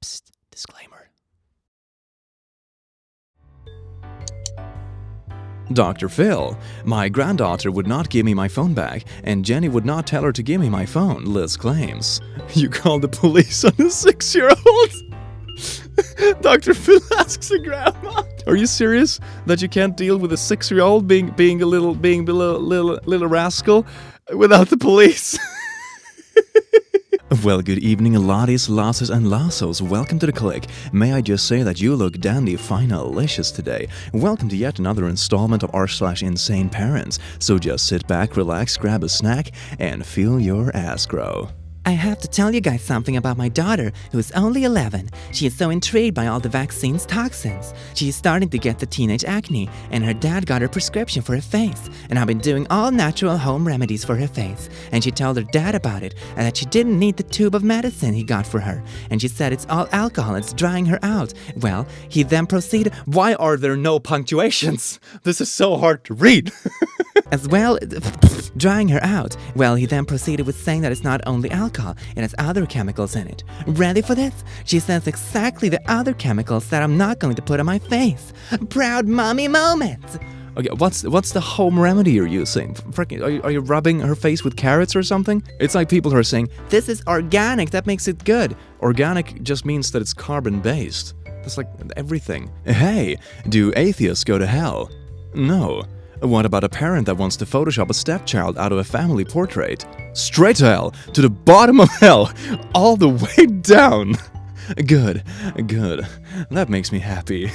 Psst, disclaimer. Dr. Phil, my granddaughter would not give me my phone back, and Jenny would not tell her to give me my phone, Liz claims. You called the police on a 6-year-old? Dr. Phil asks a grandma. Are you serious that you can't deal with a 6-year-old being a little rascal without the police? Well, good evening, lotties, losses, and lassos. Welcome to the click. May I just say that you look dandy, fine-alicious today. Welcome to yet another installment of r/InsaneParents. So just sit back, relax, grab a snack, and feel your ass grow. I have to tell you guys something about my daughter, who is only 11. She is so intrigued by all the vaccine's toxins. She is starting to get the teenage acne, and her dad got her prescription for her face. And I've been doing all natural home remedies for her face. And she told her dad about it, and that she didn't need the tube of medicine he got for her. And she said it's all alcohol, it's drying her out. Well, he then proceeded, Why are there no punctuations? This is so hard to read. as well, drying her out. Well, he then proceeded with saying that it's not only alcohol, it has other chemicals in it. Ready for this? She says exactly the other chemicals that I'm not going to put on my face. Proud mommy moment! Okay, what's the home remedy you're using? Are you rubbing her face with carrots or something? It's like people who are saying, this is organic, that makes it good. Organic just means that it's carbon-based. That's like everything. Hey, do atheists go to hell? No. What about a parent that wants to Photoshop a stepchild out of a family portrait? Straight to hell, to the bottom of hell, all the way down. Good. That makes me happy.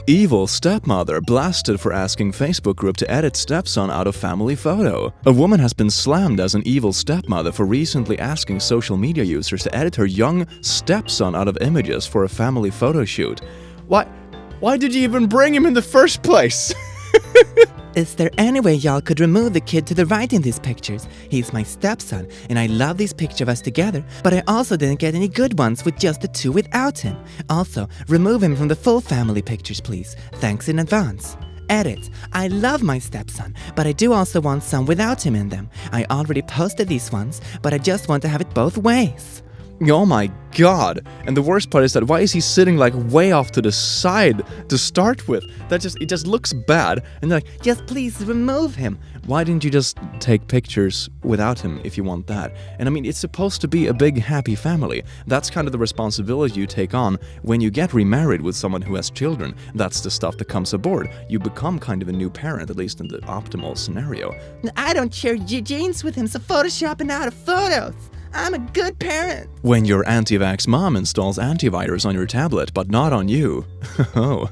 Evil stepmother blasted for asking Facebook group to edit stepson out of family photo. A woman has been slammed as an evil stepmother for recently asking social media users to edit her young stepson out of images for a family photo shoot. Why did you even bring him in the first place? Is there any way y'all could remove the kid to the right in these pictures? He's my stepson, and I love this picture of us together, but I also didn't get any good ones with just the two without him. Also, remove him from the full family pictures, please. Thanks in advance. Edit. I love my stepson, but I do also want some without him in them. I already posted these ones, but I just want to have it both ways. Oh my god. And the worst part is that why is he sitting like way off to the side to start with? It just looks bad. And they're like, just please remove him. Why didn't you just take pictures without him if you want that? And I mean, it's supposed to be a big happy family. That's kind of the responsibility you take on when you get remarried with someone who has children. That's the stuff that comes aboard. You become kind of a new parent, at least in the optimal scenario. I don't share genes with him, so photoshopping out of photos. I'm a good parent. When your anti-vax mom installs antivirus on your tablet, but not on you. Oh,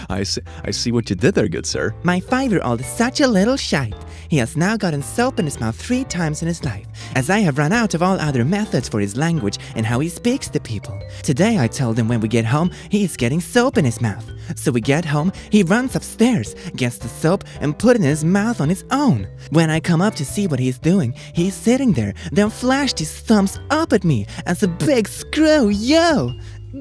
I see what you did there, good sir. My 5-year-old is such a little shite. He has now gotten soap in his mouth 3 times in his life, as I have run out of all other methods for his language and how he speaks to people. Today I told him when we get home, he is getting soap in his mouth. So we get home, he runs upstairs, gets the soap, and put it in his mouth on his own. When I come up to see what he's doing, he's sitting there, then flashed his thumbs up at me as a big screw, yo!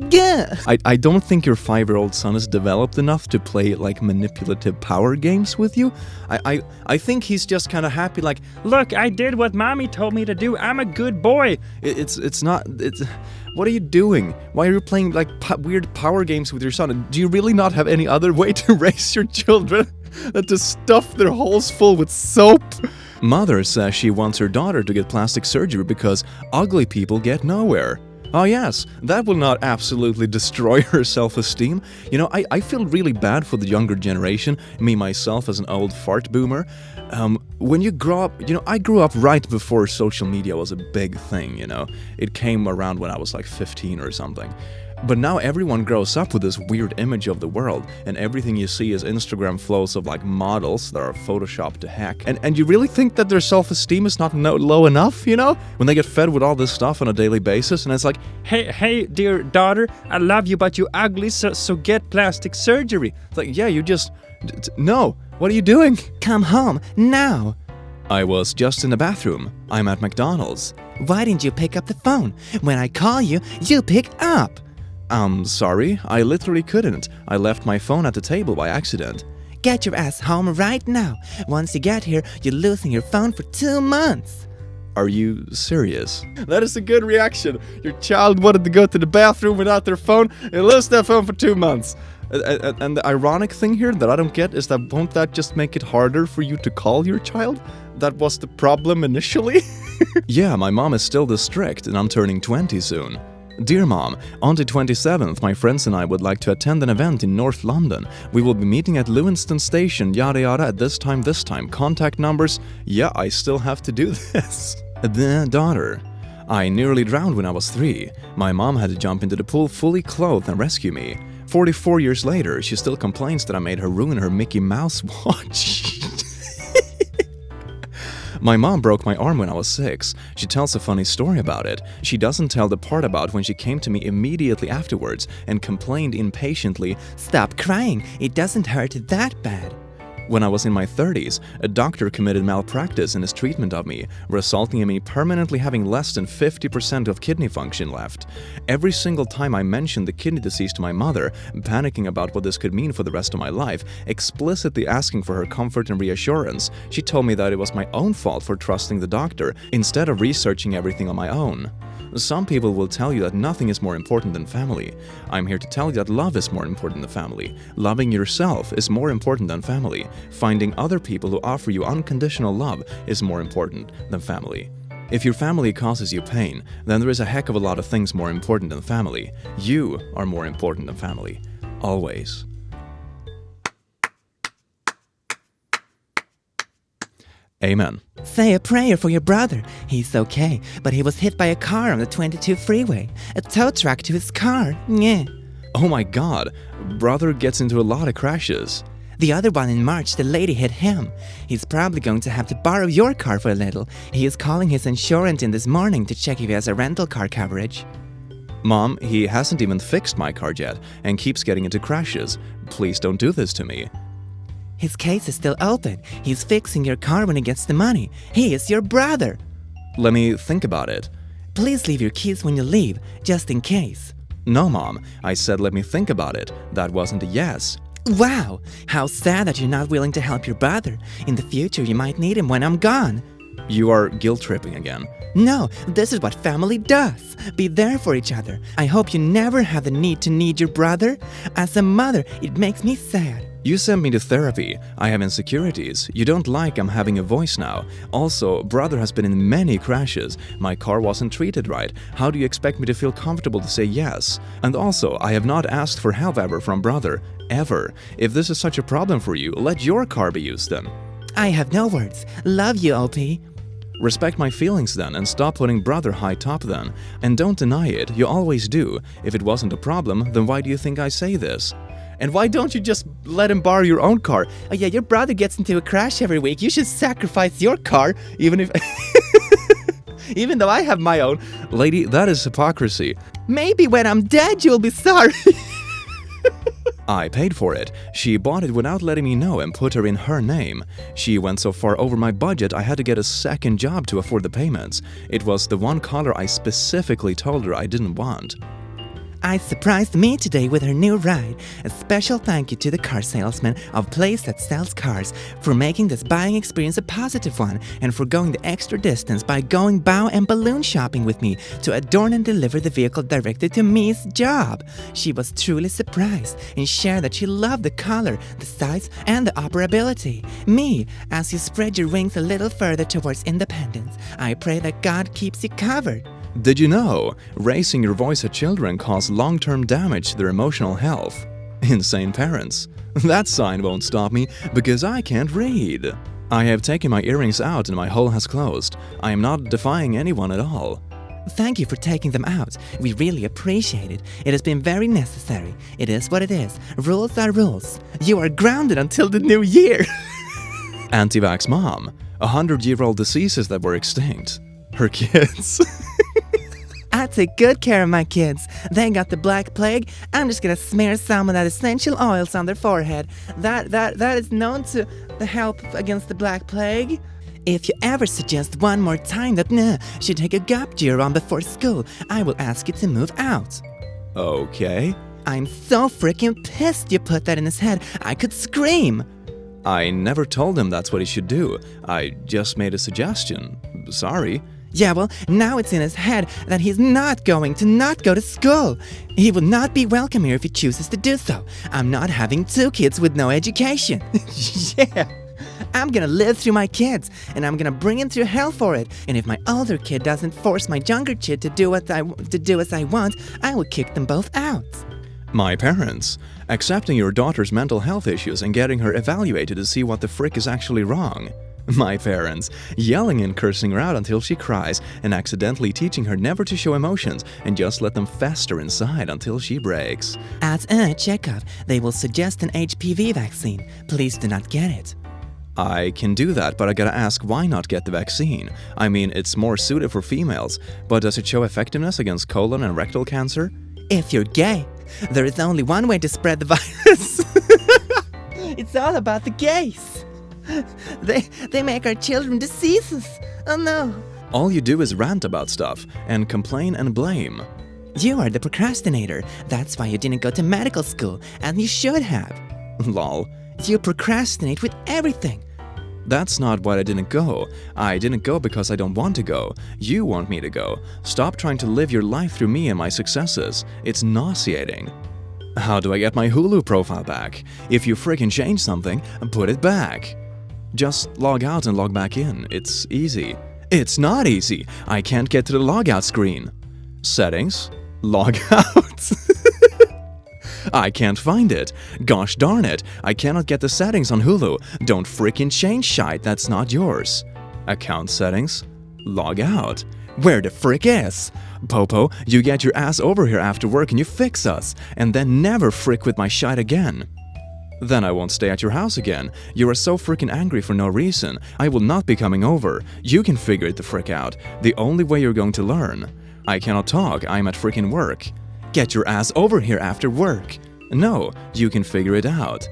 Gah! I don't think your 5-year-old son is developed enough to play like manipulative power games with you. I think he's just kind of happy like, look, I did what mommy told me to do. I'm a good boy. It's not. What are you doing? Why are you playing like weird power games with your son? Do you really not have any other way to raise your children than to stuff their holes full with soap? Mother says she wants her daughter to get plastic surgery because ugly people get nowhere. Oh yes, that will not absolutely destroy her self-esteem. You know, I feel really bad for the younger generation, me myself as an old fart boomer. When you grow up, you know, I grew up right before social media was a big thing, you know. It came around when I was like 15 or something. But now everyone grows up with this weird image of the world, and everything you see is Instagram flows of like models that are photoshopped to heck. And you really think that their self-esteem is not low enough, you know? When they get fed with all this stuff on a daily basis, and it's like, hey, dear daughter, I love you, but you ugly, so get plastic surgery. It's like, yeah, you just... No, what are you doing? Come home, now. I was just in the bathroom. I'm at McDonald's. Why didn't you pick up the phone? When I call you, you pick up. Sorry, I literally couldn't. I left my phone at the table by accident. Get your ass home right now. Once you get here, you're losing your phone for 2 months. Are you serious? That is a good reaction. Your child wanted to go to the bathroom without their phone and lost their phone for 2 months. And the ironic thing here that I don't get is that won't that just make it harder for you to call your child? That was the problem initially? Yeah, my mom is still this strict and I'm turning 20 soon. Dear Mom, on the 27th, my friends and I would like to attend an event in North London. We will be meeting at Lewiston Station, yada yada, at this time. Contact numbers. Yeah, I still have to do this. Daughter. I nearly drowned when I was 3. My mom had to jump into the pool fully clothed and rescue me. 44 years later, she still complains that I made her ruin her Mickey Mouse watch. My mom broke my arm when I was 6. She tells a funny story about it. She doesn't tell the part about when she came to me immediately afterwards and complained impatiently, "Stop crying, it doesn't hurt that bad." When I was in my 30s, a doctor committed malpractice in his treatment of me, resulting in me permanently having less than 50% of kidney function left. Every single time I mentioned the kidney disease to my mother, panicking about what this could mean for the rest of my life, explicitly asking for her comfort and reassurance, she told me that it was my own fault for trusting the doctor instead of researching everything on my own. Some people will tell you that nothing is more important than family. I'm here to tell you that love is more important than family. Loving yourself is more important than family. Finding other people who offer you unconditional love is more important than family. If your family causes you pain, then there is a heck of a lot of things more important than family. You are more important than family. Always. Amen. Say a prayer for your brother. He's okay, but he was hit by a car on the 22 freeway. A tow truck to his car. Yeah. Oh my god, brother gets into a lot of crashes. The other one in March, the lady hit him. He's probably going to have to borrow your car for a little. He is calling his insurance in this morning to check if he has a rental car coverage. Mom, he hasn't even fixed my car yet and keeps getting into crashes. Please don't do this to me. His case is still open. He's fixing your car when he gets the money. He is your brother. Let me think about it. Please leave your keys when you leave, just in case. No, Mom. I said let me think about it. That wasn't a yes. Wow, how sad that you're not willing to help your brother. In the future, you might need him when I'm gone. You are guilt-tripping again. No, this is what family does. Be there for each other. I hope you never have the need to need your brother. As a mother, it makes me sad. You sent me to therapy. I have insecurities. You don't like I'm having a voice now. Also, brother has been in many crashes. My car wasn't treated right. How do you expect me to feel comfortable to say yes? And also, I have not asked for help ever from brother. Ever. If this is such a problem for you, let your car be used then. I have no words. Love you, OP. Respect my feelings then and stop putting brother high top then. And don't deny it. You always do. If it wasn't a problem, then why do you think I say this? And why don't you just let him borrow your own car? Oh yeah, your brother gets into a crash every week. You should sacrifice your car, even if... even though I have my own. Lady, that is hypocrisy. Maybe when I'm dead, you'll be sorry. I paid for it. She bought it without letting me know and put her in her name. She went so far over my budget, I had to get a second job to afford the payments. It was the one color I specifically told her I didn't want. I surprised me today with her new ride. A special thank you to the car salesman of Place That Sells Cars for making this buying experience a positive one and for going the extra distance by going bow and balloon shopping with me to adorn and deliver the vehicle directly to me's job. She was truly surprised and shared that she loved the color, the size, and the operability. Me, as you spread your wings a little further towards independence, I pray that God keeps you covered. Did you know? Raising your voice at children causes long-term damage to their emotional health. Insane parents. That sign won't stop me because I can't read. I have taken my earrings out and my hole has closed. I am not defying anyone at all. Thank you for taking them out. We really appreciate it. It has been very necessary. It is what it is. Rules are rules. You are grounded until the new year. Anti-vax mom. 100-year-old diseases that were extinct. Her kids. I take good care of my kids. They got the Black Plague. I'm just gonna smear some of that essential oils on their forehead. That is known to help against the Black Plague. If you ever suggest one more time that should take a gap year on before school, I will ask you to move out. Okay. I'm so freaking pissed you put that in his head. I could scream. I never told him that's what he should do. I just made a suggestion. Sorry. Yeah, well, now it's in his head that he's not going to not go to school. He will not be welcome here if he chooses to do so. I'm not having 2 kids with no education. Yeah. I'm gonna live through my kids, and I'm gonna bring him through hell for it. And if my older kid doesn't force my younger kid to do as I want, I will kick them both out. My parents. Accepting your daughter's mental health issues and getting her evaluated to see what the frick is actually wrong. My parents. Yelling and cursing her out until she cries and accidentally teaching her never to show emotions and just let them fester inside until she breaks. At a checkup, they will suggest an HPV vaccine. Please do not get it. I can do that, but I gotta ask, why not get the vaccine? I mean, it's more suited for females, but does it show effectiveness against colon and rectal cancer? If you're gay, there is only one way to spread the virus. It's all about the gays. They make our children diseases. Oh no. All you do is rant about stuff and complain and blame. You are the procrastinator. That's why you didn't go to medical school, and you should have. Lol. You procrastinate with everything. That's not why I didn't go. I didn't go because I don't want to go. You want me to go. Stop trying to live your life through me and my successes. It's nauseating. How do I get my Hulu profile back? If you freaking change something, put it back. Just log out and log back in. It's easy. It's not easy. I can't get to the logout screen. Settings. Log out. I can't find it. Gosh darn it. I cannot get the settings on Hulu. Don't freaking change shite that's not yours. Account settings. Log out. Where the frick is? Popo, you get your ass over here after work and you fix us. And then never frick with my shite again. Then I won't stay at your house again. You are so freaking angry for no reason. I will not be coming over. You can figure it the frick out. The only way you're going to learn. I cannot talk. I'm at freaking work. Get your ass over here after work. No, you can figure it out.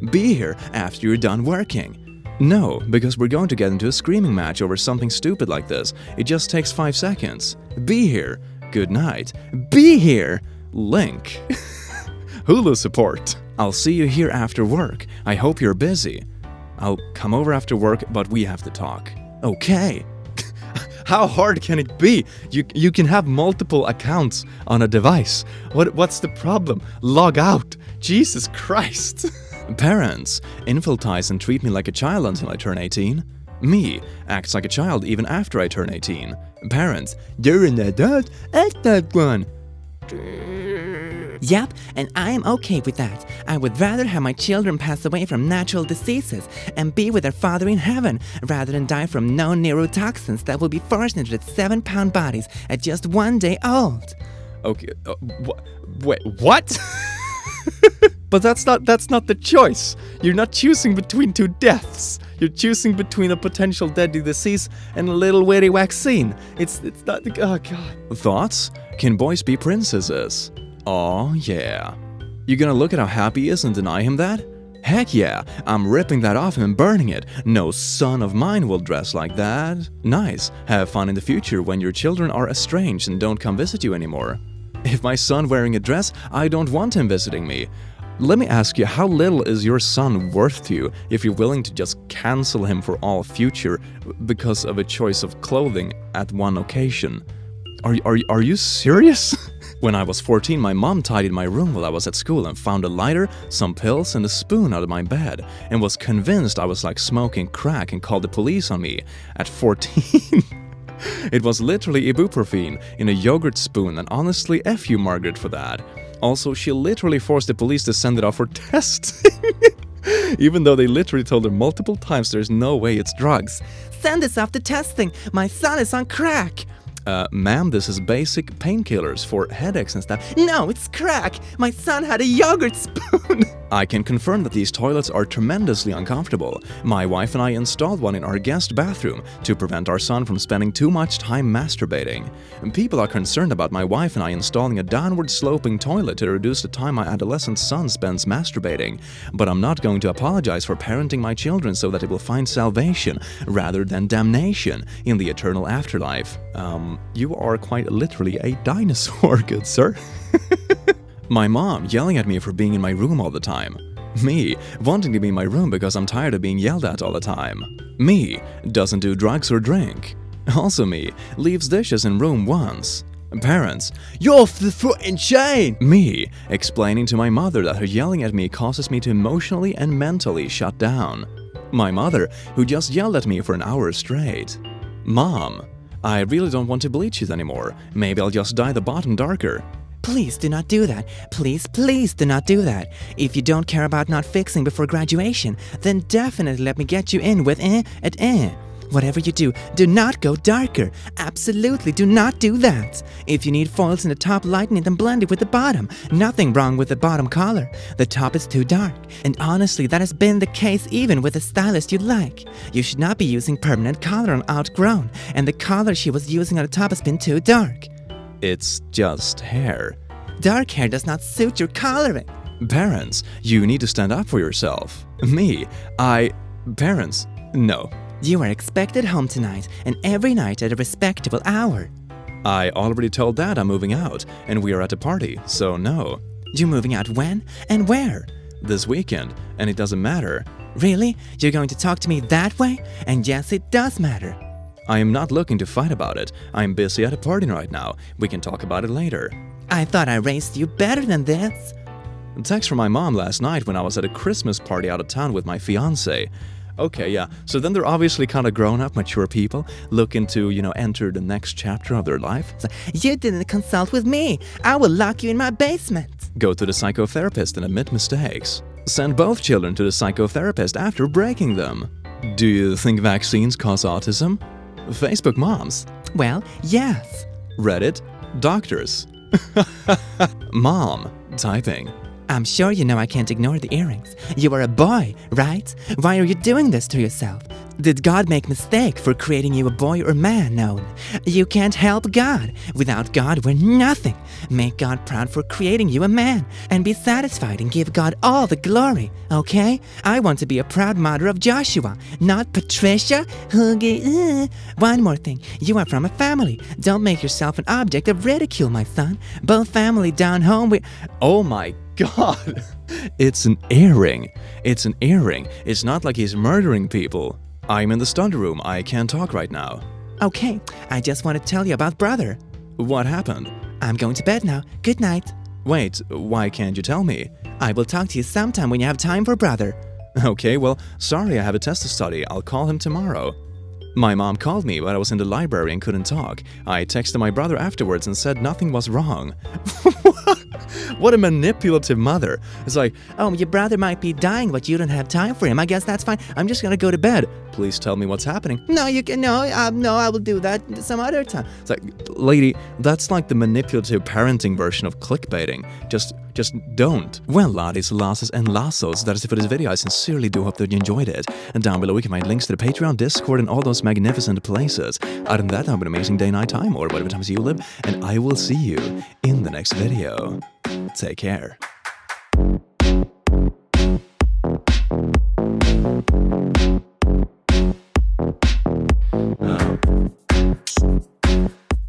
Be here after you're done working. No, because we're going to get into a screaming match over something stupid like this. It just takes 5 seconds. Be here. Good night. Be here. Link. Hulu support. I'll see you here after work. I hope you're busy. I'll come over after work, but we have to talk. Okay. How hard can it be? You can have multiple accounts on a device. What's the problem? Log out. Jesus Christ. Parents. Infantilize and treat me like a child until I turn 18. Me. Acts like a child even after I turn 18. Parents. You're an adult. Act like one. Yep, and I am okay with that. I would rather have my children pass away from natural diseases and be with their father in heaven rather than die from known neurotoxins that will be forced into their 7-pound bodies at just 1 day old. Okay, wait, what? But that's not the choice. You're not choosing between 2 deaths. You're choosing between a potential deadly disease and a little witty vaccine. It's not. Oh god. Thoughts? Can boys be princesses? Oh yeah. You gonna look at how happy he is and deny him that? Heck yeah, I'm ripping that off and burning it. No son of mine will dress like that. Nice. Have fun in the future when your children are estranged and don't come visit you anymore. If my son wearing a dress, I don't want him visiting me. Let me ask you, how little is your son worth to you if you're willing to just cancel him for all future because of a choice of clothing at one occasion? Are you serious? When I was 14, my mom tidied my room while I was at school and found a lighter, some pills, and a spoon out of my bed and was convinced I was like smoking crack and called the police on me. At 14, it was literally ibuprofen in a yogurt spoon, and honestly, F you, Margaret, for that. Also, she literally forced the police to send it off for testing. Even though they literally told her multiple times there's no way it's drugs. Send this off to testing. My son is on crack. Ma'am, this is basic painkillers for headaches and stuff. No, it's crack. My son had a yogurt spoon. I can confirm that these toilets are tremendously uncomfortable. My wife and I installed one in our guest bathroom to prevent our son from spending too much time masturbating. People are concerned about my wife and I installing a downward sloping toilet to reduce the time my adolescent son spends masturbating. But I'm not going to apologize for parenting my children so that they will find salvation rather than damnation in the eternal afterlife. You are quite literally a dinosaur, good sir. My mom yelling at me for being in my room all the time. Me wanting to be in my room because I'm tired of being yelled at all the time. Me doesn't do drugs or drink. Also me, leaves dishes in room once. Parents, you're off the fucking chain! Me, explaining to my mother that her yelling at me causes me to emotionally and mentally shut down. My mother, who just yelled at me for an hour straight. Mom, I really don't want to bleach it anymore. Maybe I'll just dye the bottom darker. Please do not do that. Please, please do not do that. If you don't care about not fixing before graduation, then definitely let me get you in with at Whatever you do, do not go darker. Absolutely do not do that. If you need foils in the top, lighten it and blend it with the bottom. Nothing wrong with the bottom color. The top is too dark. And honestly, that has been the case even with the stylist you like. You should not be using permanent color on Outgrown, and the color she was using on the top has been too dark. It's just hair. Dark hair does not suit your coloring. Parents, you need to stand up for yourself. Me, Parents, no. You are expected home tonight and every night at a respectable hour. I already told Dad I'm moving out, and we are at a party, so no. You're moving out when and where? This weekend, and it doesn't matter. Really? You're going to talk to me that way? And yes, it does matter. I am not looking to fight about it. I'm busy at a party right now. We can talk about it later. I thought I raised you better than this. A text from my mom last night when I was at a Christmas party out of town with my fiancé. Okay, yeah, so then they're obviously kind of grown-up, mature people looking to, enter the next chapter of their life. So, you didn't consult with me. I will lock you in my basement. Go to the psychotherapist and admit mistakes. Send both children to the psychotherapist after breaking them. Do you think vaccines cause autism? Facebook moms. Well, yes. Reddit, doctors. Mom, typing. I'm sure you know I can't ignore the earrings. You are a boy, right? Why are you doing this to yourself? Did God make mistake for creating you a boy or man known? You can't help God. Without God, we're nothing. Make God proud for creating you a man and be satisfied and give God all the glory, okay? I want to be a proud mother of Joshua, not Patricia. One more thing. You are from a family. Don't make yourself an object of ridicule, my son. Both family down home Oh my God. It's an earring. It's an earring. It's not like he's murdering people. I'm in the study room. I can't talk right now. Okay, I just want to tell you about brother. What happened? I'm going to bed now. Good night. Wait, why can't you tell me? I will talk to you sometime when you have time for brother. Okay, well, sorry, I have a test to study. I'll call him tomorrow. My mom called me, but I was in the library and couldn't talk. I texted my brother afterwards and said nothing was wrong. What a manipulative mother. It's like, oh, your brother might be dying, but you don't have time for him. I guess that's fine. I'm just gonna go to bed. Please tell me what's happening. No, you can, no, I will do that some other time. It's like, lady, that's like the manipulative parenting version of clickbaiting. Just don't. Well, laddies, lasses, and lassos, that is it for this video. I sincerely do hope that you enjoyed it. And down below, we can find links to the Patreon, Discord, and all those magnificent places. Other than that, have an amazing day, night, time, or whatever times you live, and I will see you in the next video. Take care.